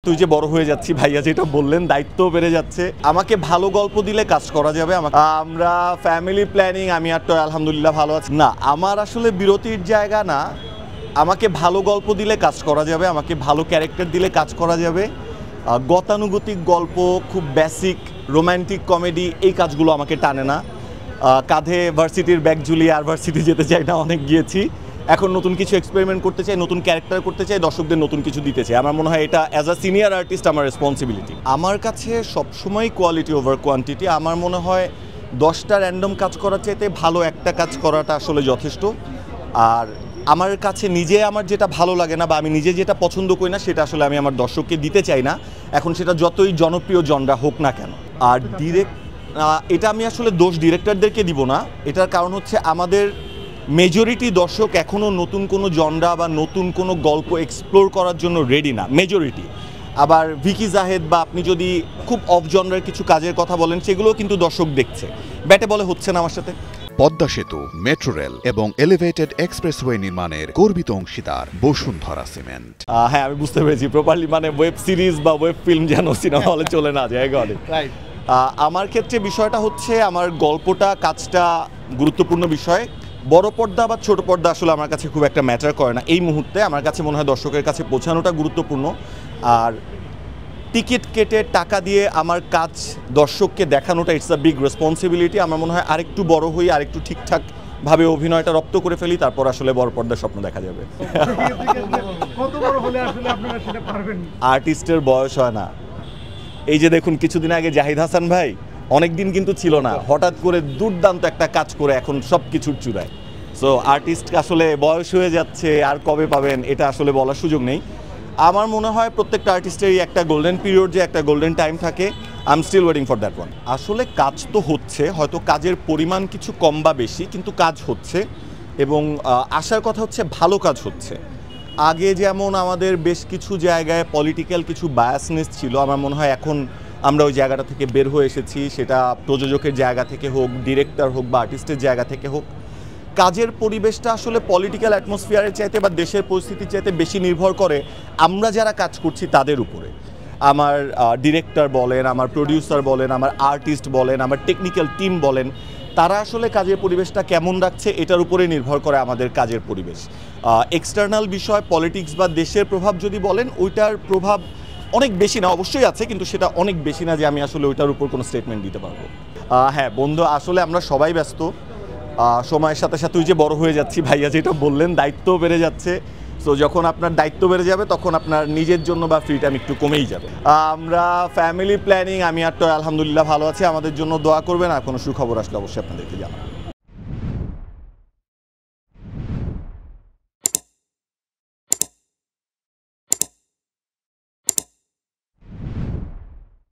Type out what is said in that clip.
তুই যে বড় হয়ে যাচ্ছি ভাইয়া যেটা বললেন দায়িত্ব বেড়ে যাচ্ছে আমাকে ভালো গল্প দিলে কাজ করা যাবে আমরা ফ্যামিলি প্ল্যানিং আমি আর তো আলহামদুলিল্লাহ ভালো আছি না আমার আসলে বিরতির জায়গা না আমাকে ভালো গল্প দিলে কাজ করা যাবে আমাকে ভালো ক্যারেক্টার দিলে কাজ করা যাবে গতানুগতিক গল্প খুব বেসিক রোমান্টিক কমেডি এই কাজগুলো আমাকে টানে না কাঁধে ভার্সিটির ব্যাগ ঝুলিয়ে আর ভার্সিটি যেতে চাই না অনেক গিয়েছি এখন নতুন কিছু এক্সপেরিমেন্ট করতে চাই নতুন ক্যারেক্টার করতে চাই দর্শকদের নতুন কিছু দিতে চাই আমার মনে হয় এটা অ্যাজ আ সিনিয়র আর্টিস্ট আমার রেসপন্সিবিলিটি আমার কাছে সবসময় কোয়ালিটি ওভার কোয়ান্টিটি আমার মনে হয় 10টা র্যান্ডম কাজ করার চাইতে ভালো একটা কাজ করাটা আসলে যথেষ্ট আর আমার কাছে নিজে আমার যেটা ভালো লাগে না বা আমি নিজে যেটা পছন্দ করি না সেটা আসলে আমি আমার দর্শককে দিতে চাই না এখন সেটা যতই জনপ্রিয় জনরা হোক না কেন আর এটা আমি আসলে দোষ ডিরেক্টরদেরকে দিব না এটার কারণ হচ্ছে আমাদের মেজরিটি দর্শক এখনও নতুন কোনো জনরা বা নতুন কোনো গল্প এক্সপ্লোর করার জন্য রেডি না মেজরিটি আবার ভিকি জাহেদ বা আপনি যদি খুব অফ জনরার কিছু কাজের কথা বলেন সেগুলোও কিন্তু দর্শক দেখছে ব্যাটে বলে হচ্ছে না আমার সাথে পদ্মা সেতু মেট্রো রেল এবং এলিভেটেড এক্সপ্রেসওয়ে নির্মাণের গর্বিত অংশীদার বসুন্ধরা সিমেন্ট হ্যাঁ আমি বুঝতে পেরেছি প্রপারলি মানে ওয়েব সিরিজ বা ওয়েব ফিল্ম যেন সিনেমা হলে চলে না যায় রাইট আমার ক্ষেত্রে বিষয়টা হচ্ছে আমার গল্পটা কাজটা গুরুত্বপূর্ণ বিষয় বড় পর্দা বা ছোট পর্দা আসলে আমার কাছে খুব একটা ম্যাটার করে না এই মুহূর্তে আমার কাছে মনে হয় দর্শকের কাছে পৌঁছানোটা গুরুত্বপূর্ণ আর টিকিট কেটে টাকা দিয়ে আমার কাজ দর্শককে দেখানোটা ইটস আ বিগ রেসপন্সিবিলিটি আমার মনে হয় আরেকটু বড় হই আরেকটু ঠিকঠাকভাবে অভিনয়টা রপ্ত করে ফেলি তারপর আসলে বড় পর্দার স্বপ্ন দেখা যাবে আর্টিস্টের বয়স হয় না এই যে দেখুন কিছুদিন আগে জাহিদ হাসান ভাই অনেক দিন কিন্তু ছিল না হঠাৎ করে দুর্দান্ত একটা কাজ করে এখন সব কিছুর চূড়ায় সো আর্টিস্ট আসলে বয়স হয়ে যাচ্ছে আর কবে পাবেন এটা আসলে বলার সুযোগ নেই আমার মনে হয় প্রত্যেকটা আর্টিস্টেরই একটা গোল্ডেন পিরিয়ড যে একটা গোল্ডেন টাইম থাকে I am still waiting for that one আসলে কাজ তো হচ্ছে হয়তো কাজের পরিমাণ কিছু কম বা বেশি কিন্তু কাজ হচ্ছে এবং আশার কথা হচ্ছে ভালো কাজ হচ্ছে আগে যেমন আমাদের বেশ কিছু জায়গায় পলিটিক্যাল কিছু বায়াসনেস ছিল আমার মনে হয় এখন আমরা ওই জায়গাটা থেকে বের হয়ে এসেছি সেটা প্রযোজকের জায়গা থেকে হোক ডিরেক্টর হোক বা আর্টিস্টের জায়গা থেকে হোক কাজের পরিবেশটা আসলে পলিটিক্যাল অ্যাটমসফিয়ারের চাইতে বা দেশের পরিস্থিতির চাইতে বেশি নির্ভর করে আমরা যারা কাজ করছি তাদের উপরে আমার ডিরেক্টর বলেন আমার প্রডিউসার বলেন আমার আর্টিস্ট বলেন আমার টেকনিক্যাল টিম বলেন তারা আসলে কাজের পরিবেশটা কেমন রাখছে এটার উপরে নির্ভর করে আমাদের কাজের পরিবেশ এক্সটার্নাল বিষয় পলিটিক্স বা দেশের প্রভাব যদি বলেন ওইটার প্রভাব অনেক বেশি না অবশ্যই আছে কিন্তু সেটা অনেক বেশি না যে আমি আসলে ওইটার উপর কোনো স্টেটমেন্ট দিতে পারবো হ্যাঁ বন্ধু আসলে আমরা সবাই ব্যস্ত সময়ের সাথে সাথে তুই যে বড় হয়ে যাচ্ছি ভাইয়া যেটা বললেন দায়িত্ব বেড়ে যাচ্ছে সো যখন আপনার দায়িত্ব বেড়ে যাবে তখন আপনার নিজের জন্য বা ফ্রি টাইম একটু কমেই যাবে আমরা ফ্যামিলি প্ল্যানিং আমি আর তো আলহামদুলিল্লাহ ভালো আছি আমাদের জন্য দোয়া করবেন আর কোনো সুখবর আসলে অবশ্যই আপনাদেরকে জানাবো